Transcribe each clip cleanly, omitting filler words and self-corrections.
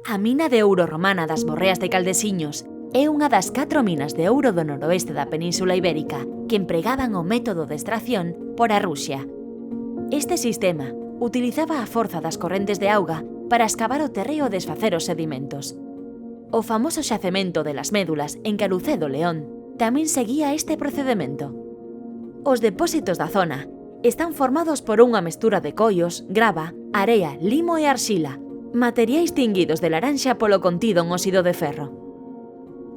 A mina de ouro romana das Borreas de Caldesiños é unha das 4 minas de ouro do noroeste da Península Ibérica que empregaban o método de extracción por a Rusia. Este sistema utilizaba a forza das correntes de auga para escavar o terreo e desfacer os sedimentos. O famoso xacemento de las Médulas en Carucedo, León, tamén seguía este procedemento. Os depósitos da zona están formados por unha mestura de collos, grava, area, limo e arxila, materiais tinguidos de laranxa polo contido en óxido de ferro.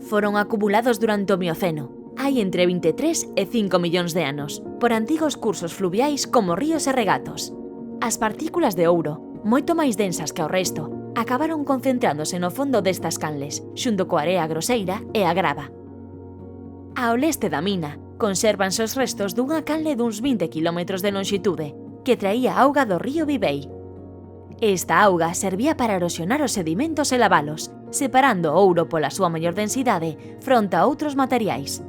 Foron acumulados durante o Mioceno, hai entre 23 e 5 millóns de anos, por antigos cursos fluviais como ríos e regatos. As partículas de ouro, moito máis densas que o resto, acabaron concentrándose no fondo destas canles, xunto coa area groseira e a grava. Ao leste da mina, consérvanse os restos dunha canle duns 20 km de longitude, que traía auga do río Vivei. Esta auga servía para erosionar os sedimentos e lavalos, separando o ouro pola súa maior densidade fronte a outros materiais.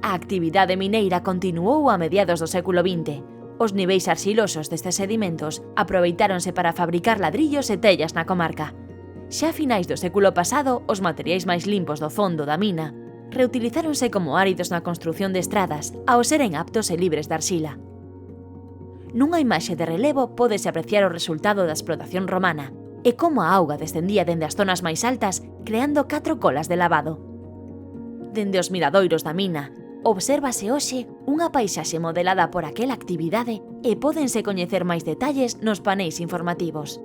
A actividade mineira continuou a mediados do século XX. Os niveis arxilosos destes sedimentos aproveitáronse para fabricar ladrillos e tellas na comarca. Xa a finais do século pasado, os materiais máis limpos do fondo da mina reutilizáronse como áridos na construción de estradas ao seren aptos e libres de arxila. Nunha imaxe de relevo pódese apreciar o resultado da explotación romana e como a auga descendía dende as zonas máis altas creando 4 colas de lavado. Dende os miradoiros da mina, obsérvase hoxe unha paisaxe modelada por aquela actividade e pódense coñecer máis detalles nos paneis informativos.